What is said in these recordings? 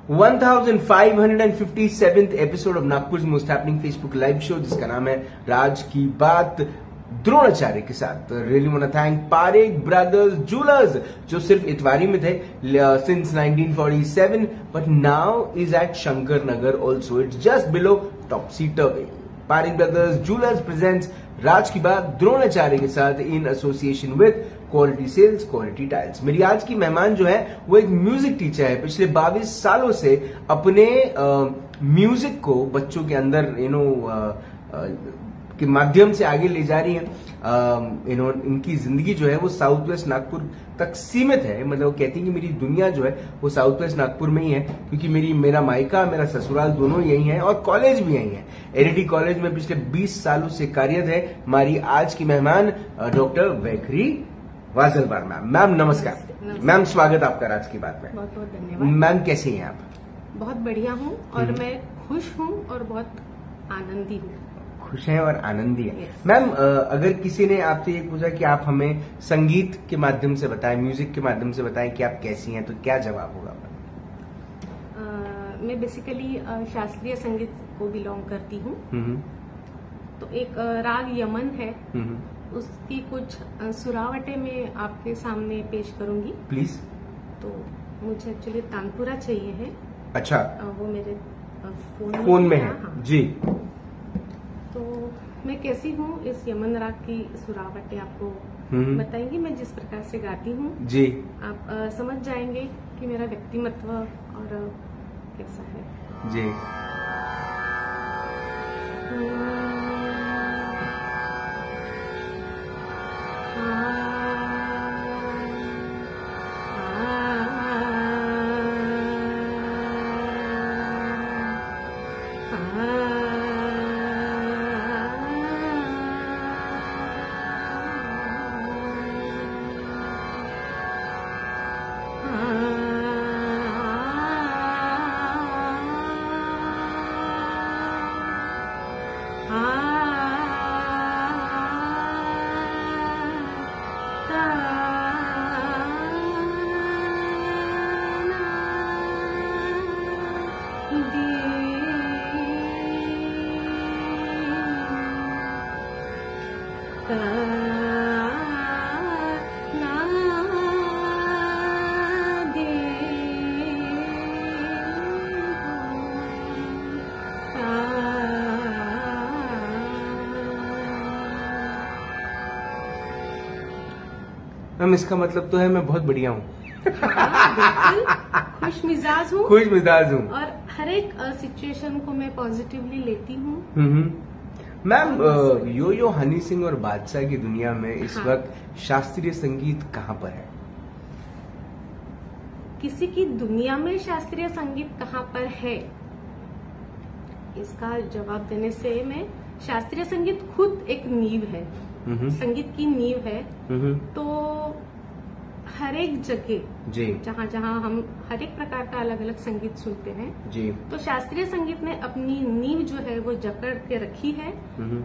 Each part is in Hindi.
1557th episode of Nagpur most happening Facebook live show, जिसका नाम है राज की बात द्रोणाचार्य के साथ। Really want to thank Parekh brothers jewellers, जो सिर्फ इतवारी में थे since 1947 but now is at Shankar Nagar also. It's just below Topsy Turvy. Parekh brothers jewellers presents राज की बात द्रोणाचार्य के साथ in association with quality sales quality tiles. मेरी आज की मेहमान जो है वो एक म्यूजिक टीचर है। पिछले 22 सालों से अपने म्यूजिक को बच्चों के अंदर के माध्यम से आगे ले जा रही हैं। इनकी जिंदगी जो है वो साउथ वेस्ट नागपुर तक सीमित है। मतलब वो कहती है कि मेरी दुनिया जो है वो साउथ वेस्ट नागपुर में ही है, क्योंकि मेरा मायका मेरा ससुराल दोनों यही है और कॉलेज भी यही है। एलईडी कॉलेज में पिछले 20 सालों से कार्यरत है हमारी आज की मेहमान डॉक्टर वैखरी वाजलवार मैम। मैम नमस्कार। मैम स्वागत आपका राज की बात में। बहुत बहुत धन्यवाद। मैम कैसी हैं आप? बहुत बढ़िया हूँ और मैं खुश हूँ और बहुत आनंदी हूँ। खुश हैं और आनंदी है। मैम अगर किसी ने आपसे ये पूछा कि आप हमें संगीत के माध्यम से बताएं, म्यूजिक के माध्यम से बताएं कि आप कैसी हैं, तो क्या जवाब होगा? मैं बेसिकली शास्त्रीय संगीत को बिलोंग करती हूँ। तो एक राग यमन है, उसकी कुछ सुरावटें मैं आपके सामने पेश करूंगी। प्लीज। तो मुझे एक्चुअली तानपुरा चाहिए है। अच्छा। वो मेरे फोन में है। हाँ। जी। तो मैं कैसी हूँ, इस यमन राग की सुरावटें आपको बताएंगी। मैं जिस प्रकार से गाती हूँ जी, आप समझ जाएंगे कि मेरा व्यक्तिमत्व और कैसा है। जी। मैम इसका मतलब तो है मैं बहुत बढ़िया हूँ। खुश मिजाज हूँ। खुश मिजाज हूँ और हर एक सिचुएशन को मैं पॉजिटिवली लेती हूँ। मैम यो हनी सिंह और बादशाह की दुनिया में इस वक्त शास्त्रीय संगीत कहाँ पर है? किसी की दुनिया में शास्त्रीय संगीत कहाँ पर है, इसका जवाब देने से मैं शास्त्रीय संगीत खुद एक नींव है, संगीत की नींव है। तो हर एक जगह जी, जहाँ जहाँ हम हर एक प्रकार का अलग अलग संगीत सुनते हैं जी, तो शास्त्रीय संगीत ने अपनी नींव जो है वो जकड़ के रखी है।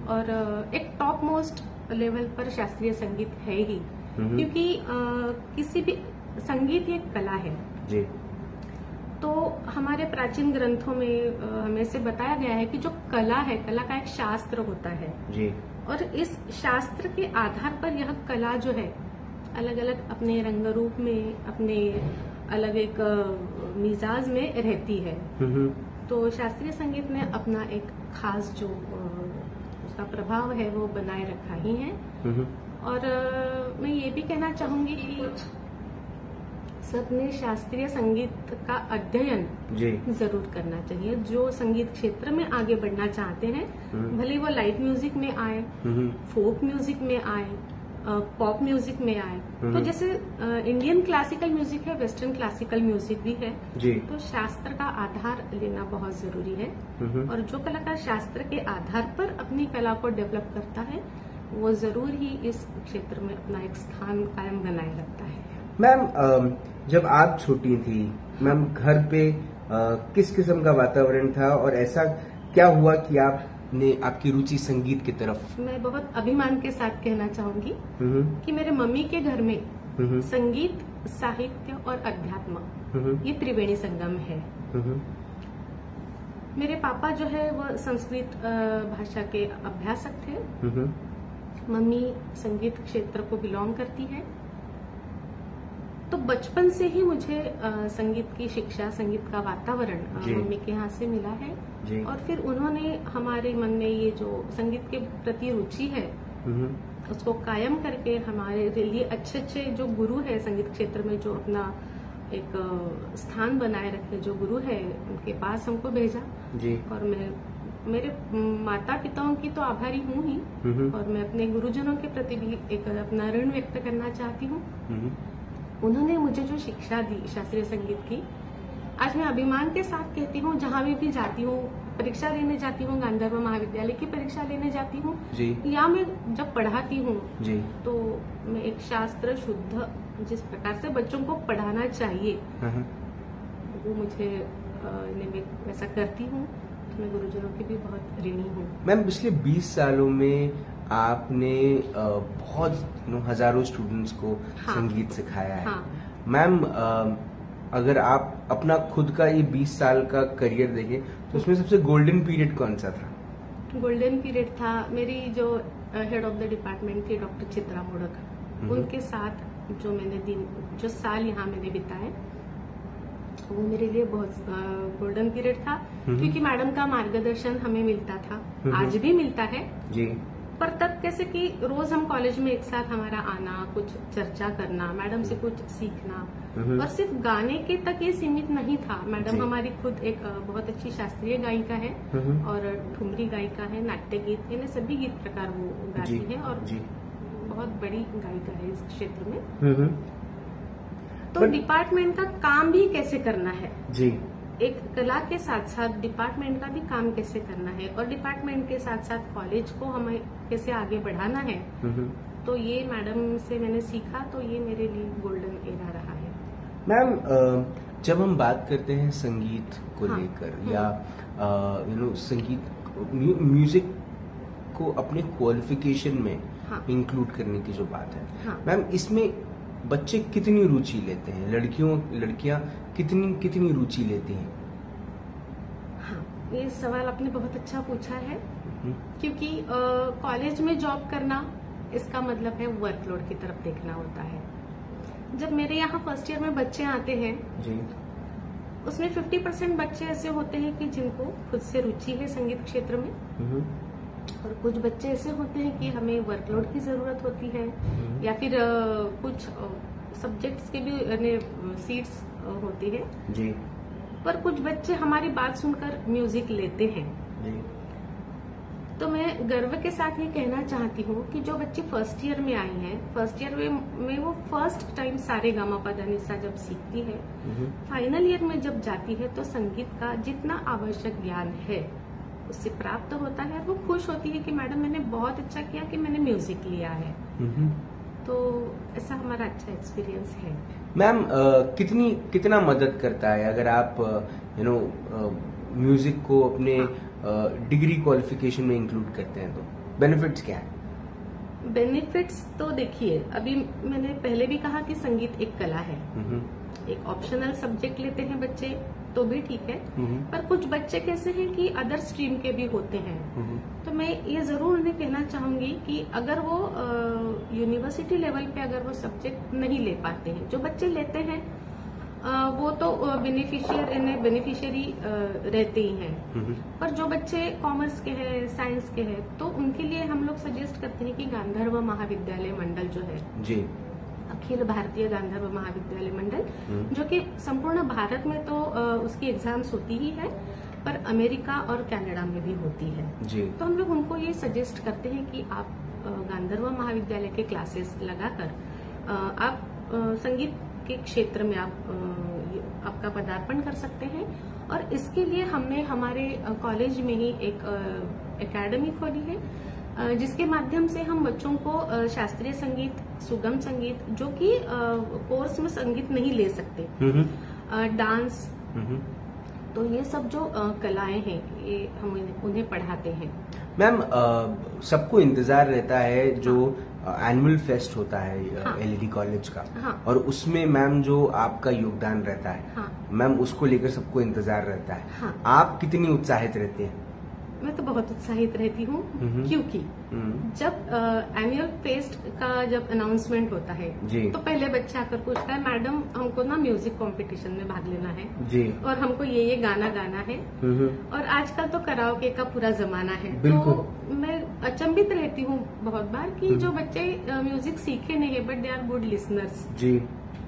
और एक टॉप मोस्ट लेवल पर शास्त्रीय संगीत है ही, क्योंकि किसी भी संगीत एक कला है जी। तो हमारे प्राचीन ग्रंथों में हमें से बताया गया है कि जो कला है, कला का एक शास्त्र होता है जी। और इस शास्त्र के आधार पर यह कला जो है अलग अलग अपने रंग रूप में, अपने अलग एक मिजाज में रहती है। तो शास्त्रीय संगीत ने अपना एक खास जो उसका प्रभाव है वो बनाए रखा ही है। और मैं ये भी कहना चाहूंगी कि सबने शास्त्रीय संगीत का अध्ययन जरूर करना चाहिए। जो संगीत क्षेत्र में आगे बढ़ना चाहते हैं, भले वो लाइट म्यूजिक में आए, फोक म्यूजिक में आए, पॉप म्यूजिक में आए। तो जैसे इंडियन क्लासिकल म्यूजिक है, वेस्टर्न क्लासिकल म्यूजिक भी है जी। तो शास्त्र का आधार लेना बहुत जरूरी है। और जो कलाकार शास्त्र के आधार पर अपनी कला को डेवलप करता है वो जरूर ही इस क्षेत्र में अपना एक स्थान कायम बनाए रखता है। मैम जब आप छोटी थी, मैम घर पे किस किस्म का वातावरण था और ऐसा क्या हुआ कि आपने आपकी रुचि संगीत की तरफ? मैं बहुत अभिमान के साथ कहना चाहूंगी कि मेरे मम्मी के घर में संगीत साहित्य और अध्यात्म ये त्रिवेणी संगम है। मेरे पापा जो है वो संस्कृत भाषा के अभ्यासक थे। मम्मी संगीत क्षेत्र को बिलोंग करती है। तो बचपन से ही मुझे संगीत की शिक्षा, संगीत का वातावरण मम्मी के यहाँ से मिला है। और फिर उन्होंने हमारे मन में ये जो संगीत के प्रति रुचि है उसको कायम करके हमारे लिए अच्छे जो गुरु है संगीत क्षेत्र में, जो अपना एक स्थान बनाए रखे जो गुरु है, उनके पास हमको भेजा। और मैं मेरे माता पिताओं की तो आभारी हूँ ही, और मैं अपने गुरुजनों के प्रति भी एक अपना ऋण व्यक्त करना चाहती हूँ। उन्होंने मुझे जो शिक्षा दी शास्त्रीय संगीत की, आज मैं अभिमान के साथ कहती हूँ, जहाँ भी जाती हूँ, परीक्षा लेने जाती हूँ, गांधर्व महाविद्यालय की परीक्षा लेने जाती हूँ, या मैं जब पढ़ाती हूँ तो मैं एक शास्त्र शुद्ध जिस प्रकार से बच्चों को पढ़ाना चाहिए वो मुझे मैं वैसा करती हूँ। तो मैं गुरुजनों की भी बहुत ऋणी हूँ। मैम, पिछले 20 सालों में आपने बहुत हजारों स्टूडेंट्स को संगीत सिखाया है। मैम, अगर आप अपना खुद का ये 20 साल का करियर देखें तो उसमें सबसे गोल्डन पीरियड कौन सा था? गोल्डन पीरियड था मेरी जो हेड ऑफ द डिपार्टमेंट थी डॉक्टर चित्रा मोडक, उनके साथ जो साल यहाँ मैंने बिताए वो मेरे लिए बहुत गोल्डन पीरियड था। क्योंकि मैडम का मार्गदर्शन हमें मिलता था, आज भी मिलता है जी। पर तब कैसे कि रोज हम कॉलेज में एक साथ हमारा आना, कुछ चर्चा करना, मैडम से कुछ सीखना, और सिर्फ गाने के तक ये सीमित नहीं था। मैडम हमारी खुद एक बहुत अच्छी शास्त्रीय गायिका है और ठुमरी गायिका है, नाट्य गीत, इन्हें सभी गीत प्रकार वो गाती है और बहुत बड़ी गायिका है इस क्षेत्र में। तो डिपार्टमेंट का काम भी कैसे करना है जी, एक कला के साथ साथ डिपार्टमेंट का भी काम कैसे करना है, और डिपार्टमेंट के साथ साथ कॉलेज को हमें कैसे आगे बढ़ाना है, तो ये मैडम से मैंने सीखा। तो ये मेरे लिए गोल्डन एरा रहा है। मैम, जब हम बात करते हैं संगीत को लेकर या संगीत म्यूजिक को अपने क्वालिफिकेशन में इंक्लूड करने की जो बात है, मैम इसमें बच्चे कितनी रुचि लेते हैं? लड़कियां कितनी रुचि लेती हैं? ये सवाल आपने बहुत अच्छा पूछा है। क्योंकि कॉलेज में जॉब करना इसका मतलब है वर्कलोड की तरफ देखना होता है। जब मेरे यहाँ फर्स्ट ईयर में बच्चे आते हैं जी, उसमें 50% बच्चे ऐसे होते हैं कि जिनको खुद से रुचि है संगीत क्षेत्र में, और कुछ बच्चे ऐसे होते हैं कि हमें वर्कलोड की जरूरत होती है, या फिर कुछ सब्जेक्ट्स के भी सीट्स होती है जी। पर कुछ बच्चे हमारी बात सुनकर म्यूजिक लेते हैं जी। तो मैं गर्व के साथ ये कहना चाहती हूँ कि जो बच्चे फर्स्ट ईयर में आई हैं, फर्स्ट ईयर में वो फर्स्ट टाइम सारे गामा पा धा नि सा जब सीखती है, फाइनल ईयर में जब जाती है तो संगीत का जितना आवश्यक ज्ञान है उससे प्राप्त होता है। वो खुश होती है कि मैडम मैंने बहुत अच्छा किया कि मैंने म्यूजिक लिया है। तो ऐसा हमारा अच्छा एक्सपीरियंस है। मैम, कितना मदद करता है अगर आप म्यूजिक को अपने डिग्री क्वालिफिकेशन में इंक्लूड करते हैं, तो बेनिफिट्स क्या है? बेनिफिट्स तो देखिए, अभी मैंने पहले भी कहा कि संगीत एक कला है। एक ऑप्शनल सब्जेक्ट लेते हैं बच्चे तो भी ठीक है, पर कुछ बच्चे कैसे हैं कि अदर स्ट्रीम के भी होते हैं। तो मैं ये जरूर उन्हें कहना चाहूंगी कि अगर वो यूनिवर्सिटी लेवल पे अगर वो सब्जेक्ट नहीं ले पाते हैं, जो बच्चे लेते हैं वो तो बेनिफिशियरी रहते ही हैं। पर जो बच्चे कॉमर्स के हैं, साइंस के हैं, तो उनके लिए हम लोग सजेस्ट करते हैं कि गांधर्व महाविद्यालय मंडल जो है जी, अखिल भारतीय गांधर्व महाविद्यालय मंडल, जो कि संपूर्ण भारत में तो उसकी एग्जाम्स होती ही है, पर अमेरिका और कनाडा में भी होती है जी। तो हम लोग उनको ये सजेस्ट करते हैं कि आप गांधर्व महाविद्यालय के क्लासेस लगाकर आप संगीत के क्षेत्र में आपका पदार्पण कर सकते हैं। और इसके लिए हमने हमारे कॉलेज में ही एक एकेडमी खोली है, जिसके माध्यम से हम बच्चों को शास्त्रीय संगीत, सुगम संगीत, जो कि कोर्स में संगीत नहीं ले सकते, डांस, तो ये सब जो कलाएं हैं ये हम उन्हें पढ़ाते हैं। मैम, सबको इंतजार रहता है जो एनुअल फेस्ट होता है हाँ। एलईडी कॉलेज का, हाँ। और उसमें मैम जो आपका योगदान रहता है, हाँ। मैम उसको लेकर सबको इंतजार रहता है। हाँ। आप कितनी उत्साहित रहती हैं? मैं तो बहुत उत्साहित रहती हूँ, क्योंकि जब एनुअल फेस्ट का जब अनाउंसमेंट होता है जी। तो पहले बच्चा आकर पूछता है, मैडम हमको ना म्यूजिक कंपटीशन में भाग लेना है जी, और हमको ये गाना गाना है। और आजकल तो कराओके का पूरा जमाना है, तो मैं अचंभित रहती हूँ बहुत बार कि जो बच्चे म्यूजिक सीखे नहीं है but they are good listeners जी,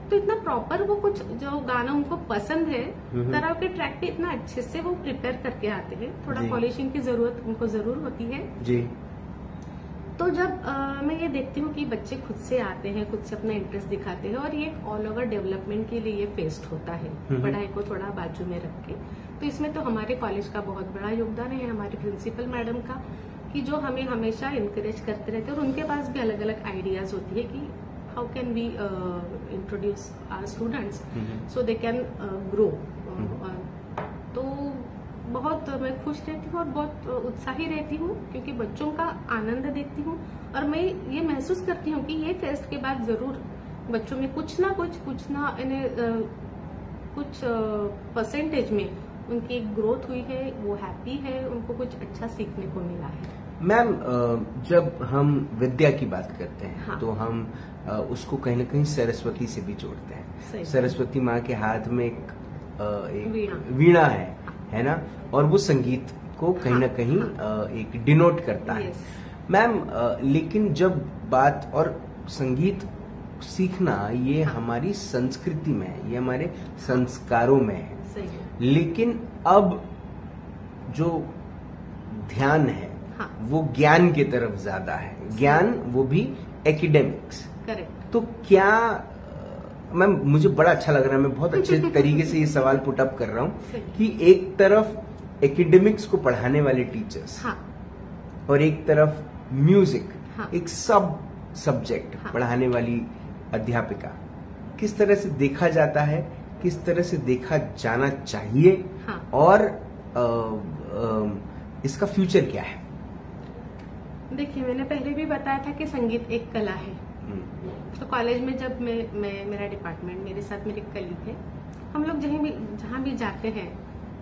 तो इतना प्रॉपर वो कुछ जो गाना उनको पसंद है कराओके ट्रैक पे इतना अच्छे से वो प्रिपेयर करके आते हैं। थोड़ा पॉलिशिंग की जरूरत उनको जरूर होती है जी। तो जब मैं ये देखती हूँ कि बच्चे खुद से आते हैं, खुद से अपना इंटरेस्ट दिखाते हैं, और ये ऑल ओवर डेवलपमेंट के लिए ये फेस्ट होता है, पढ़ाई को थोड़ा बाजू में रख के। तो इसमें तो हमारे कॉलेज का बहुत बड़ा योगदान है, हमारे प्रिंसिपल मैडम का, कि जो हमें हमेशा इनकरेज करते रहते हैं, और उनके पास भी अलग अलग आइडियाज होती है कि how can we introduce our students so they can grow। तो बहुत मैं खुश रहती हूँ और बहुत उत्साही रहती हूँ, क्योंकि बच्चों का आनंद देखती हूँ और मैं ये महसूस करती हूँ कि ये फेस्ट के बाद जरूर बच्चों में कुछ ना कुछ परसेंटेज में उनकी एक ग्रोथ हुई है, वो हैप्पी है, उनको कुछ अच्छा सीखने को मिला है। मैम जब हम विद्या की बात करते हैं, हाँ। तो हम उसको कहीं ना कहीं सरस्वती से भी जोड़ते हैं। सरस्वती माँ के हाथ में एक वीणा है ना, और वो संगीत को कहीं ना कहीं एक डिनोट करता है। मैम लेकिन जब बात और संगीत सीखना ये हमारी संस्कृति में है, ये हमारे संस्कारों में है, लेकिन अब जो ध्यान है वो ज्ञान की तरफ ज्यादा है, ज्ञान वो भी एकेडमिक्स। करेक्ट। तो क्या मैम, मुझे बड़ा अच्छा लग रहा है, मैं बहुत अच्छे तरीके से ये सवाल पुट अप कर रहा हूँ कि एक तरफ एकेडमिक्स को पढ़ाने वाले टीचर्स, हाँ। और एक तरफ म्यूजिक, हाँ। एक सब सब्जेक्ट पढ़ाने वाली अध्यापिका, किस तरह से देखा जाता है, किस तरह से देखा जाना चाहिए, हाँ। और इसका फ्यूचर क्या है? देखिए, मैंने पहले भी बताया था कि संगीत एक कला है। तो कॉलेज में जब मैं मेरा डिपार्टमेंट, मेरे साथ मेरे कलीग है, हम लोग जहाँ भी जाते हैं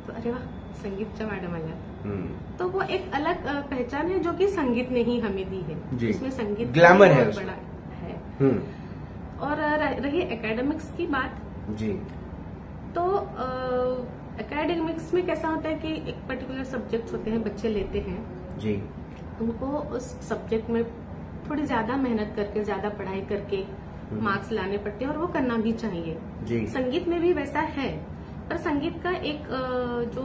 तो अरे वाह संगीत चा मैडम आ जाता। तो वो एक अलग पहचान है जो कि संगीत ने ही हमें दी है, इसमें संगीत ग्लैमर है, बड़ा है। और रही एकेडमिक्स की बात जी, तो एकेडमिक्स में कैसा होता है कि एक पर्टिकुलर सब्जेक्ट होते हैं, बच्चे लेते हैं जी, उनको उस सब्जेक्ट में थोड़ी ज्यादा मेहनत करके, ज्यादा पढ़ाई करके मार्क्स लाने पड़ते हैं, और वो करना भी चाहिए जी। संगीत में भी वैसा है, पर संगीत का एक जो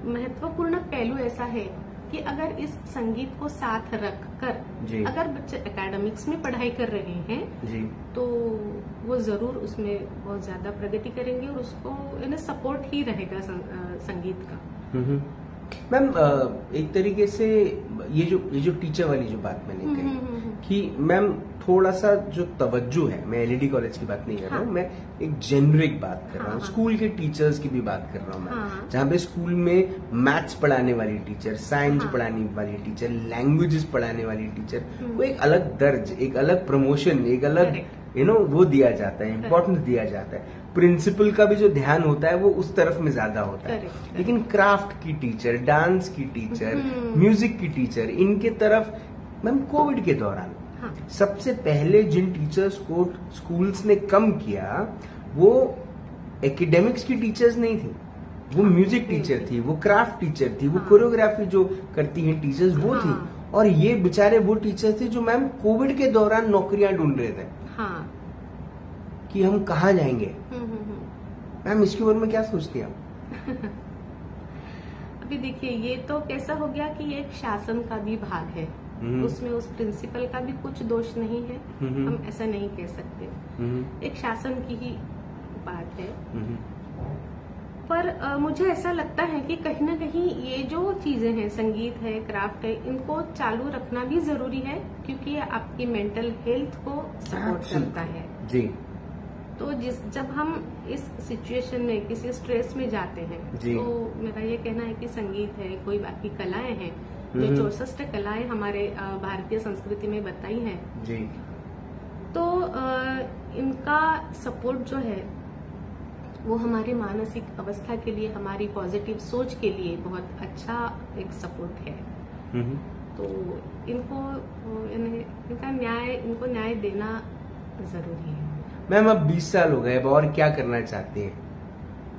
महत्वपूर्ण पहलू ऐसा है कि अगर इस संगीत को साथ रख कर अगर बच्चे एकेडमिक्स में पढ़ाई कर रहे हैं जी, तो वो जरूर उसमें बहुत ज्यादा प्रगति करेंगे, और उसको इन्हें सपोर्ट ही रहेगा संगीत का। मैम एक तरीके से ये जो टीचर वाली जो बात मैंने कही कि मैम थोड़ा सा जो तवज्जो है, मैं एलईडी कॉलेज की बात नहीं कर रहा हूँ, मैं एक जेनरिक बात कर रहा हूँ, स्कूल के टीचर्स की भी बात कर रहा हूँ मैं, जहाँ पे स्कूल में मैथ्स पढ़ाने वाली टीचर, साइंस पढ़ाने वाली टीचर, लैंग्वेजेस पढ़ाने वाली टीचर को एक अलग दर्ज, एक अलग प्रमोशन, एक अलग वो दिया जाता है, इम्पोर्टेंस दिया जाता है। प्रिंसिपल का भी जो ध्यान होता है वो उस तरफ में ज्यादा होता है, लेकिन क्राफ्ट की टीचर, डांस की टीचर, म्यूजिक की टीचर, इनके तरफ मैम कोविड के दौरान सबसे पहले जिन टीचर्स को स्कूल्स ने कम किया वो एकेडमिक्स की टीचर्स नहीं थी, वो म्यूजिक टीचर थी, वो क्राफ्ट टीचर थी, वो कोरियोग्राफी जो करती हैं टीचर्स वो थी, और ये बेचारे वो टीचर थे जो मैम कोविड के दौरान नौकरियां ढूंढ रहे थे कि हम कहाँ जाएंगे। मैम इसके बारे में क्या सोचती हैं आप? अभी देखिए, ये तो कैसा हो गया कि ये एक शासन का भी भाग है, उसमें उस प्रिंसिपल का भी कुछ दोष नहीं है, हम ऐसा नहीं कह सकते, एक शासन की ही बात है। पर मुझे ऐसा लगता है कि कहीं ना कहीं ये जो चीजें हैं, संगीत है, क्राफ्ट है, इनको चालू रखना भी जरूरी है, क्योंकि ये आपकी मेंटल हेल्थ को सपोर्ट करता है जी। तो जब हम इस सिचुएशन में किसी स्ट्रेस में जाते हैं तो मेरा ये कहना है कि संगीत है, कोई बाकी कलाएं हैं, जो 64 कलाएं हमारे भारतीय संस्कृति में बताई हैं, इनका सपोर्ट जो है वो हमारे मानसिक अवस्था के लिए, हमारी पॉजिटिव सोच के लिए बहुत अच्छा एक सपोर्ट है। तो इनको न्याय देना जरूरी है। मैम अब 20 साल हो गए, अब और क्या करना चाहते हैं?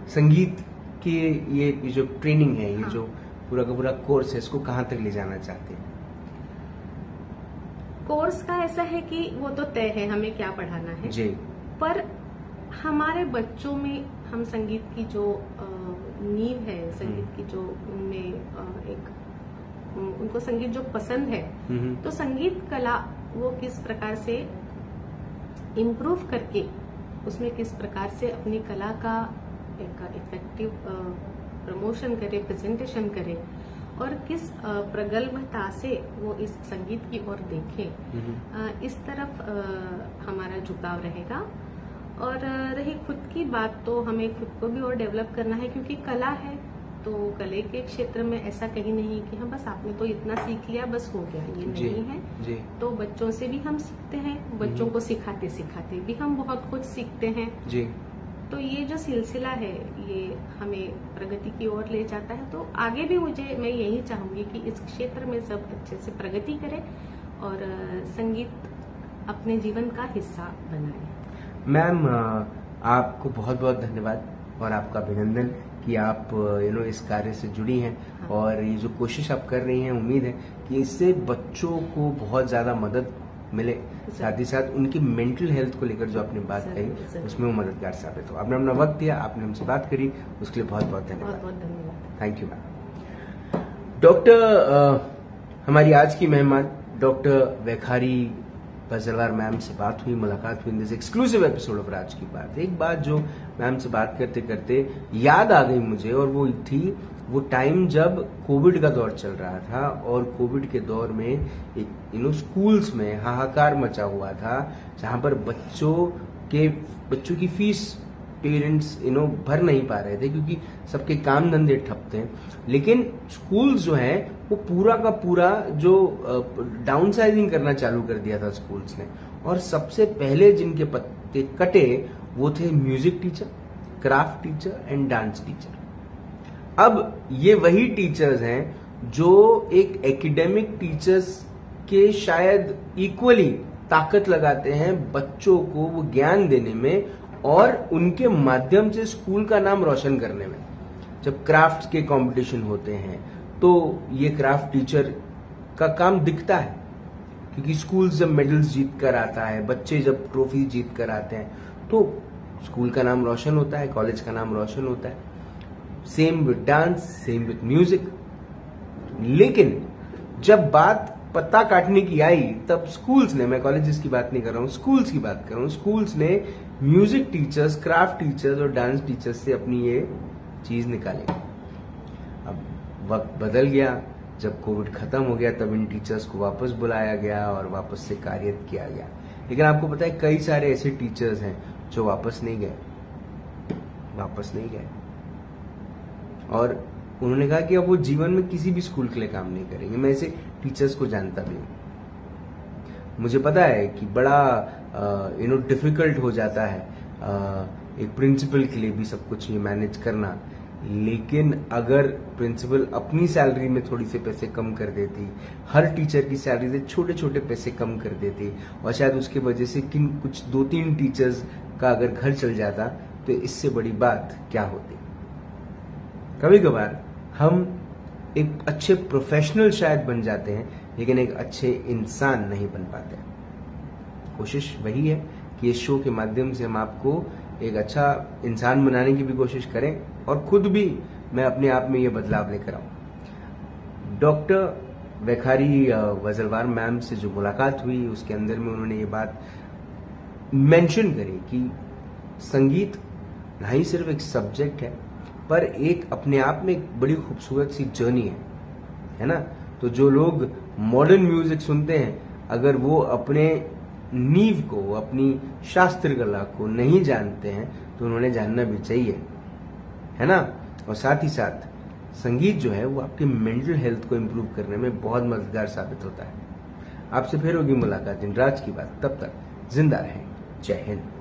संगीत की ये जो ट्रेनिंग है, ये जो पूरा का पूरा कोर्स है, इसको कहाँ तक ले जाना चाहते हैं? कोर्स का ऐसा है कि वो तो तय है हमें क्या पढ़ाना है जी, पर हमारे बच्चों में हम संगीत की जो नींव है, संगीत की जो उनमें उनको संगीत जो पसंद है, तो संगीत कला वो किस प्रकार से इम्प्रूव करके उसमें किस प्रकार से अपनी कला का एक इफेक्टिव प्रमोशन करे, प्रेजेंटेशन करे और किस प्रगल्भता से वो इस संगीत की ओर देखें, इस तरफ हमारा झुकाव रहेगा। और रही खुद की बात, तो हमें खुद को भी और डेवलप करना है, क्योंकि कला है तो कला के क्षेत्र में ऐसा कहीं नहीं कि हाँ बस आपने तो इतना सीख लिया बस हो गया, ये नहीं है जी। तो बच्चों से भी हम सीखते हैं, बच्चों को सिखाते सिखाते भी हम बहुत कुछ सीखते हैं जी। तो ये जो सिलसिला है ये हमें प्रगति की ओर ले जाता है। तो आगे भी मैं यही चाहूंगी कि इस क्षेत्र में सब अच्छे से प्रगति करें और संगीत अपने जीवन का हिस्सा बनाए। मैम आपको बहुत बहुत धन्यवाद और आपका अभिनंदन कि आप इस कार्य से जुड़ी हैं। हाँ। और ये जो कोशिश आप कर रही हैं, उम्मीद है कि इससे बच्चों को बहुत ज्यादा मदद मिले, साथ ही साथ उनकी मेंटल हेल्थ को लेकर जो आपने बात कही उसमें वो मददगार साबित हो। आपने अपना वक्त दिया, आपने हमसे बात करी, उसके लिए बहुत बहुत धन्यवाद। Thank you ma'am. डॉक्टर हमारी आज की मेहमान डॉक्टर वैखारी बजलवार मैम से बात हुई, मुलाकात हुई in this exclusive episode of राज की बात। एक बात जो मैम से बात करते करते याद आ गई मुझे, और वो थी वो टाइम जब कोविड का दौर चल रहा था और कोविड के दौर में एक स्कूल्स में हाहाकार मचा हुआ था, जहां पर बच्चों की फीस पेरेंट्स भर नहीं पा रहे थे क्योंकि सबके काम धंधे ठप थे। लेकिन स्कूल्स जो है वो पूरा का पूरा जो डाउनसाइजिंग करना चालू कर दिया था स्कूल्स ने, और सबसे पहले जिनके पत्ते कटे वो थे music teacher, craft teacher and dance teacher. अब ये वही टीचर्स हैं जो एक एकेडमिक टीचर्स के शायद इक्वली ताकत लगाते हैं बच्चों को वो ज्ञान देने में और उनके माध्यम से स्कूल का नाम रोशन करने में। जब क्राफ्ट के कंपटीशन होते हैं तो ये क्राफ्ट टीचर का काम दिखता है, क्योंकि स्कूल जब मेडल्स जीत कर आता है, बच्चे जब ट्रॉफी जीत कर आते हैं तो स्कूल का नाम रोशन होता है, कॉलेज का नाम रोशन होता है। Same with dance, same with music. लेकिन जब बात पत्ता काटने की आई तब स्कूल्स ने, मैं कॉलेजेस की बात नहीं कर रहा हूं, स्कूल्स की बात कर रहा हूं, स्कूल्स ने म्यूजिक टीचर्स, क्राफ्ट टीचर्स और डांस टीचर्स से अपनी ये चीज निकाली। अब वक्त बदल गया, जब कोविड खत्म हो गया तब इन टीचर्स को वापस बुलाया गया और वापस से कार्यरत किया गया। लेकिन आपको पता है कई सारे ऐसे टीचर्स हैं जो वापस नहीं गए और उन्होंने कहा कि अब वो जीवन में किसी भी स्कूल के लिए काम नहीं करेंगे। मैं ऐसे टीचर्स को जानता भी हूं। मुझे पता है कि बड़ा डिफिकल्ट हो जाता है एक प्रिंसिपल के लिए भी सब कुछ ये मैनेज करना, लेकिन अगर प्रिंसिपल अपनी सैलरी में थोड़ी से पैसे कम कर देती, हर टीचर की सैलरी से छोटे छोटे पैसे कम कर देती, और शायद उसकी वजह से कुछ 2-3 टीचर्स का अगर घर चल जाता, तो इससे बड़ी बात क्या होती। कभी कभार हम एक अच्छे प्रोफेशनल शायद बन जाते हैं, लेकिन एक अच्छे इंसान नहीं बन पाते। कोशिश वही है कि इस शो के माध्यम से हम आपको एक अच्छा इंसान बनाने की भी कोशिश करें और खुद भी मैं अपने आप में ये बदलाव लेकर आऊं। डॉक्टर वैखारी बजलवार मैम से जो मुलाकात हुई उसके अंदर में उन्होंने ये बात मेंशन करी कि संगीत ना ही सिर्फ एक सब्जेक्ट है, पर एक अपने आप में एक बड़ी खूबसूरत सी जर्नी है ना। तो जो लोग मॉडर्न म्यूजिक सुनते हैं, अगर वो अपने नींव को, अपनी शास्त्र कला को नहीं जानते हैं तो उन्होंने जानना भी चाहिए, है ना। और साथ ही साथ संगीत जो है वो आपके मेंटल हेल्थ को इम्प्रूव करने में बहुत मददगार साबित होता है। आपसे फिर होगी मुलाकात इन राज की बात, तब तक जिंदा रहें। जय हिंद।